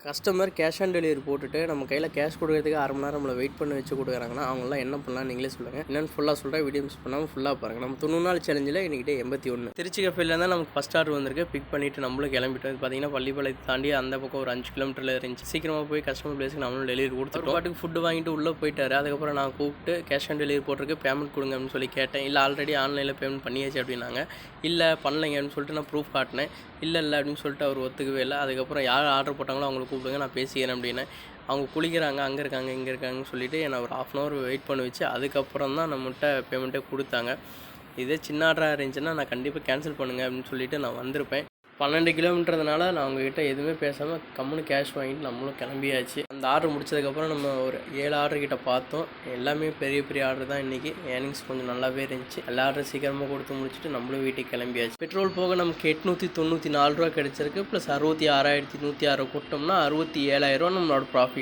Customer cash on delivery போட்டுட்டு நம்ம கையில் கேஷ் கொடுக்கறதுக்கு அரை மணி நேரம் நம்மளை வெயிட் பண்ணி வச்சு கொடுக்குறாங்கன்னா அவங்களாம் என்ன பண்ணலாம் நீங்களே சொல்லுங்கள். என்னென்னு ஃபுல்லாக சொல்கிறேன், வீடியோ மிஸ் பண்ணாமல் ஃபுல்லாக பாருங்கள். நம்ம 90 நாள் சேலஞ்சில் என்கிட்ட 81 திருச்சி கஃபேல தான் நமக்கு ஃபஸ்ட் ஆர்டர் வந்திருக்கு. பிக் பண்ணிவிட்டு நம்மளும் கிளம்பிட்டோம். இது பார்த்தீங்கன்னா பள்ளிப்பாளையத்தை தாண்டி அந்த பக்கம் ஒரு 5 கிலோமீட்டரில் இருந்துச்சு. சீக்கிரமாக போய் கஸ்டமர் பிளேஸுக்கு நம்மளும் டெலிவரி கொடுத்துட்டோம். பாட்டுக்கு ஃபுட்டு வாங்கிட்டு உள்ளே போயிட்டாரு. அதுக்கப்புறம் நான் கூப்பிட்டு கேஷ் ஆன் டெலிவரி போட்டிருக்கு, பேமெண்ட் கொடுங்க அப்படின்னு சொல்லி கேட்டேன். இல்லை ஆல்ரெடி ஆன்லைனில் பேமெண்ட் பண்ணியாச்சு அப்படின்னாங்க. இல்லை பண்ணலைங்க அப்படின்னு சொல்லிட்டு நான் ப்ரூஃப் காட்டினேன். இல்லை அப்படின்னு சொல்லிட்டு அவர் ஒத்துக்கவே இல்லை. அதுக்கப்புறம் யார் ஆர்டர் போட்டாங்களோ அவங்களை கூப்பிடுங்க, நான் பேசிக்கிறேன் அப்படின்னு. அவங்க குளிக்கிறாங்க, அங்கே இருக்காங்க இங்கே இருக்காங்கன்னு சொல்லிவிட்டு என்னை ஒரு 1/2 hour வெயிட் பண்ண வச்சு அதுக்கப்புறம் தான் நம்மகிட்ட பேமெண்ட்டே கொடுத்தாங்க. இதே சின்ன ஆர்டராக இருந்துச்சுன்னா நான் கண்டிப்பாக கேன்சல் பண்ணுங்கள் அப்படின்னு சொல்லிவிட்டு நான் வந்திருப்பேன். 12 கிலோமீட்டர்னால நான் அவங்ககிட்ட எதுவுமே பேசாமல் கம்முன்னு கேஷ் வாங்கிட்டு நம்மளும் கிளம்பியாச்சு. அந்த ஆர்டர் முடிச்சதுக்கப்புறம் நம்ம ஒரு 7 ஆர்டர் கிட்ட பார்த்தோம். எல்லாமே பெரிய பெரிய ஆர்டர் தான். இன்றைக்கி ஏர்னிங்ஸ் கொஞ்சம் நல்லாவே இருந்துச்சு. எல்லா ஆர்டர் சீக்கிரமாக கொடுத்து முடிச்சுட்டு நம்மளும் வீட்டுக்கு கிளம்பியாச்சு. பெட்ரோல் போக நமக்கு 894 ரூபா கிடச்சிருக்கு. ப்ளஸ் 66,106 கொட்டோம்னா 67,000 நம்மளோட ப்ராஃபிட்.